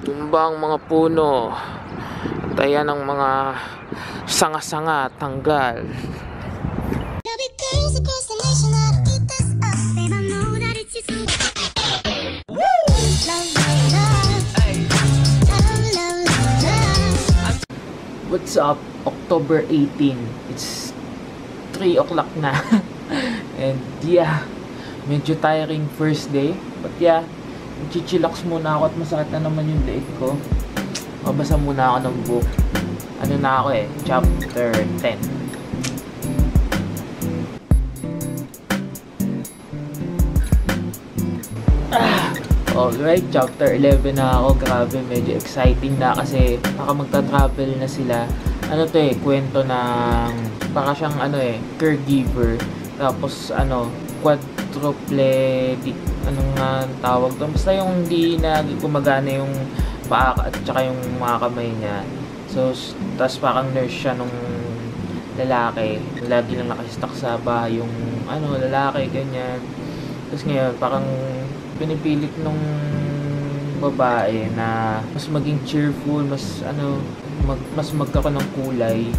Tumba ang mga puno. At ayan ang mga sanga-sanga tanggal. What's up? October 18. It's 3 o'clock na. And yeah, medyo tiring first day. But yeah, chichillax muna ako at masakit na naman yung leg ko. Mabasa muna ako ng book. Ano na ako chapter 10. Alright, chapter 11 na ako. Grabe, medyo exciting na kasi baka magta-travel na sila. Ano to kwento ng baka siyang caregiver. Tapos quadriplegic, anong nga tawag to? Basta yung hindi na gumagana yung paa at saka yung mga kamay niya. So, tapos parang nurse siya nung lalaki. Lagi lang nakastock sa bahay yung lalaki, ganyan. Tapos ngayon, parang pinipilit nung babae na mas maging cheerful, mas magkaroon ng kulay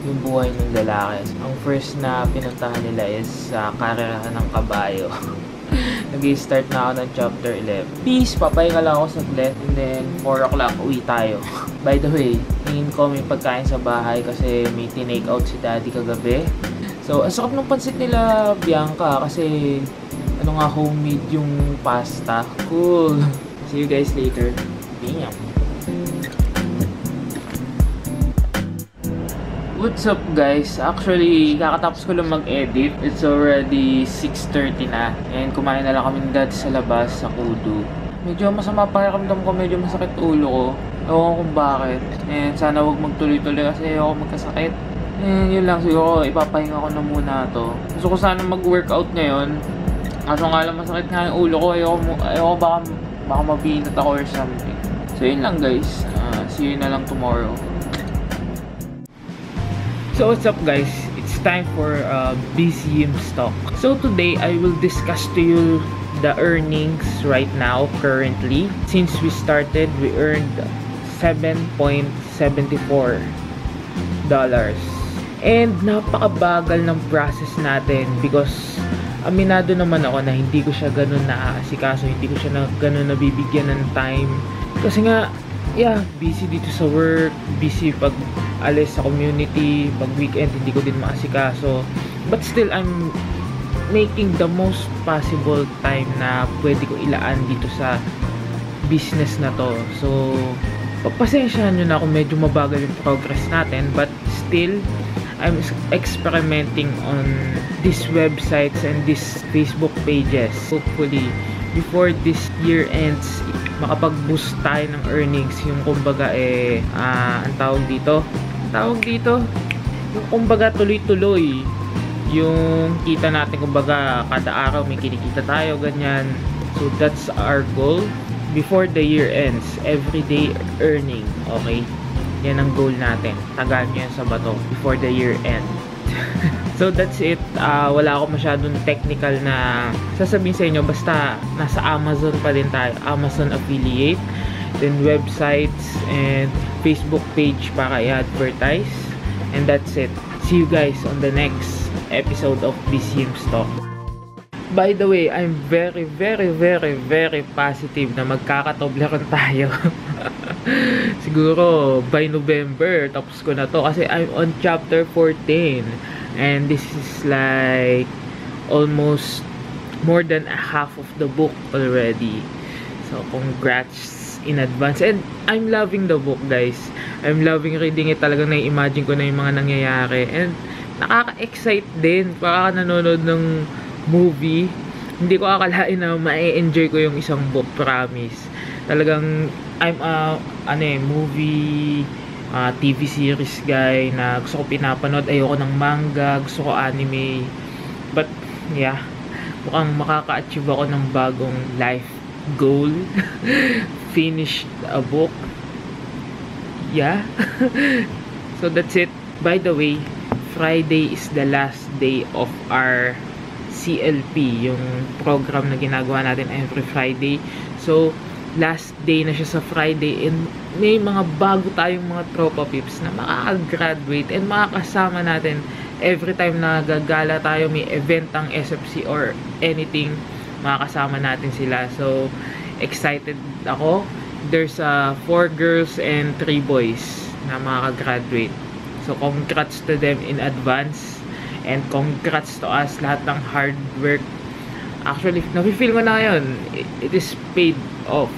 yung buhay ng lalaki. Ang first na pinuntahan nila is karerahan ng kabayo. Nag-start na ako ng chapter 11. Peace, papahinga lang ako saglit and then 4 o'clock uwi tayo. By the way, tingin ko may pagkain sa bahay kasi may tinake out si daddy kagabi. So, ang sarap ng pansit nila Bianca kasi homemade yung pasta. Cool. See you guys later. Bam. What's up guys? Actually, kakatapos ko lang mag-edit. It's already 6:30 na. And kumain na lang kami ng dad sa labas, sa Kudu. Medyo masama pakiramdam ko, medyo masakit ulo ko. Ewan ko kung bakit. And sana wag magtuloy-tuloy kasi ayoko magkasakit. And yun lang, siguro ipapahinga ko na muna to. Gusto ko sana mag-workout ngayon. Kaso nga lang masakit nga yung ulo ko. Ayoko baka mabinat ako or something. So yun lang guys. See you na lang tomorrow. So what's up guys? It's time for BCM stock. So today I will discuss to you the earnings right now currently. Since we started, we earned $7.74. And napakabagal ng process natin because aminado naman ako na hindi ko siya ganun naaasikaso, hindi ko siya ganun nabibigyan ng time. Kasi nga, busy dito sa work, busy pag alis sa community, pag weekend hindi ko din maasikaso. But still, I'm making the most possible time na pwede ko ilaan dito sa business na to. So, pagpasensyahan nyo na kung medyo mabagal yung progress natin, but still, I'm experimenting on these websites and these Facebook pages. Hopefully, before this year ends, makapag-boost tayo ng earnings. Yung kumbaga ang tawag dito, yung kumbaga tuloy-tuloy. Yung kita natin kumbaga kada araw may kinikita tayo, ganyan. So that's our goal before the year ends. Everyday earning, okay? Yan ang goal natin. Tagaan nyo yan sa bato before the year end. So that's it. Wala ako masyadong technical na sasabihin sa inyo. Basta nasa Amazon pa din tayo. Amazon affiliate. Then websites and Facebook page para i-advertise. And that's it. See you guys on the next episode of BCM Stock. By the way, I'm very, very, very, very positive na magkakatobleron tayo. Siguro by November tapos ko na to kasi I'm on chapter 14 and this is like almost more than a half of the book already. So congrats in advance, and I'm loving the book guys. I'm loving reading it. Talagang na-imagine ko na yung mga nangyayari and nakaka-excite din. Para nanonood ng movie, hindi ko akalain na ma-enjoy ko yung isang book, promise. Talagang I'm movie, TV series guy na gusto ko pinapanood. Ayoko ng manga, gusto ko anime. But yeah, mukhang makaka-achieve ako ng bagong life goal. Finish a book. Yeah. So that's it. By the way, Friday is the last day of our CLP, yung program na ginagawa natin every Friday. So last day na siya sa Friday and may mga bago tayong mga tropa pips na makaka-graduate and makakasama natin every time na gagala tayo, may event ang SFC or anything, makakasama natin sila. So excited ako. There's 4 girls and 3 boys na makaka-graduate. So congrats to them in advance and congrats to us, lahat ng hard work. Actually, nafe-feel ko na yun. It is paid off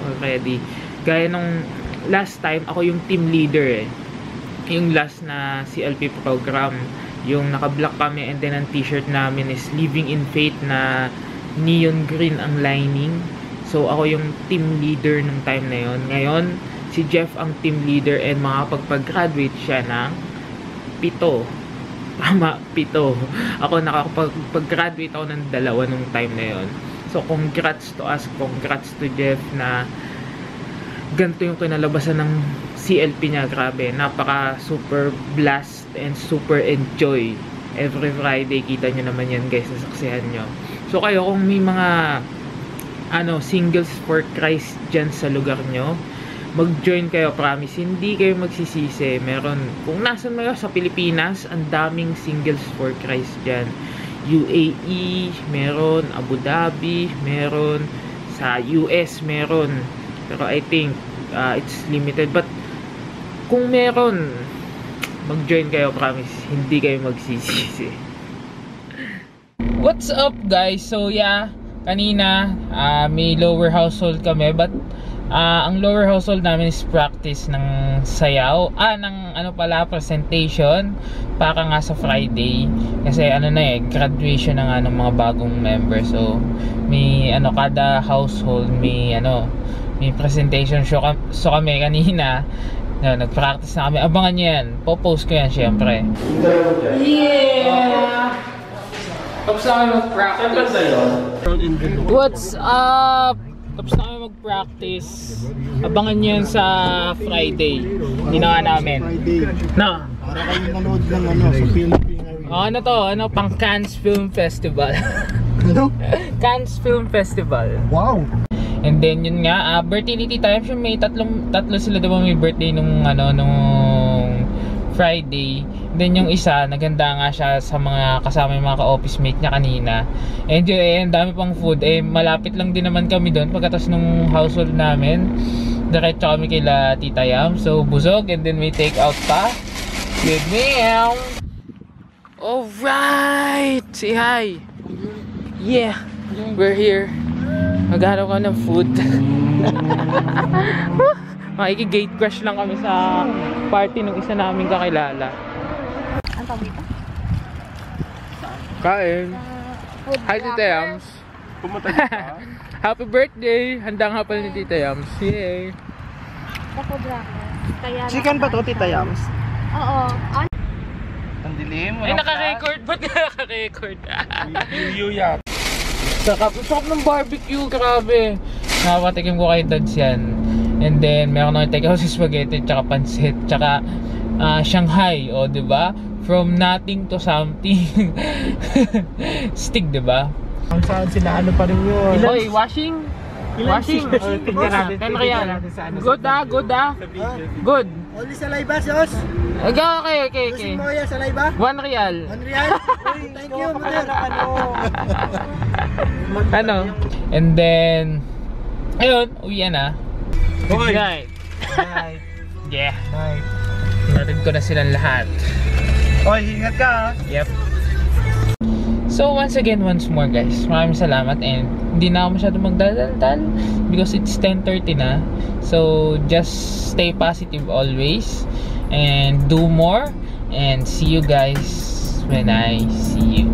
already. Gaya nung last time, ako yung team leader eh. Yung last na CLP program, yung naka-black kami and then ang t-shirt namin is Living in Faith na neon green ang lining. So ako yung team leader nung time na yon. Ngayon, si Jeff ang team leader and makapag-graduate siya ng 7. Tama, 7. Ako nakapag-graduate ako ng 2 nung time na yon. So congrats to us, congrats to Jeff na ganito yung kinalabasan ng CLP niya. Grabe, napaka super blast and super enjoy. Every Friday, kita nyo naman yan guys, nasaksihan nyo. So kayo, kung may mga singles for Christ dyan sa lugar nyo, mag-join kayo, promise, hindi kayo magsisisi. Meron, kung nasan mo sa Pilipinas, ang daming singles for Christ dyan. UAE, meron, Abu Dhabi, meron, sa US, meron. Pero I think, it's limited. But, kung meron, mag-join kayo, promise, hindi kayo magsisisi. What's up guys? So yeah, kanina, may lower household kami, but ang lower household namin is practice ng sayaw, ng presentation para nga sa Friday kasi graduation na nga ng mga bagong member. So may kada household may presentation show. So kami kanina nag-practice na kami. Abangan nyo yan, po-post ko yan syempre. Yeah! Tapos na kami mag-practice. What's up? Tapos na kami mag-practice. Abangan nyo yan sa Friday. Ginawa namin. Na? Para kayo nanood ng sa Philippine. Pang Cannes Film Festival. Cannes Film Festival. Wow! And then yun nga, birthday ni Tita Yams, may tatlo sila diba may birthday nung Friday. Then yung isa, naganda nga siya sa mga kasama yung mga ka-office mate niya kanina. And yun, dami pang food. Malapit lang din naman kami doon pagkatas nung household namin. Diretso kami kila Tita Yams. So busog, and then may take out pa. Good meal! Alright! Say hi! Yeah! We're here. Maghanap ka ng food. Makikigate crash lang kami sa party ng isa naming kakilala. Ang tawag dito? Kain. Hi Tita Yams. Pumunta dito. Happy birthday! Handang hapal ni Tita Yams. Yay! Chicken ba to, Tita Yams? Oo. Ang dilim. Ay, naka-record. Ba't naka-record? Yuya. Sarap ng barbecue, grabe. Nakapatikim ko kay Dads yan. And then, meron ako take out si spaghetti, tsaka pansit, tsaka Shanghai, diba? From nothing to something. Stick, diba? Ang saan sila, pa rin yun? Hoy, washing? Washing? Tignan natin. 10 real. Good Good. Only sa live ba, Sos? Okay. Gusto mo yan sa live ba? 1 real. 1 real? Thank you, mother. And then, ayun, uwian na. Good night. Night. Yeah. Night. Hinatid ko na silang lahat. Oy, ingat ka. Yep. So once more guys, maraming salamat, and hindi na ako masyado magdadaldal because it's 10:30 na. So just stay positive always and do more, and see you guys when I see you.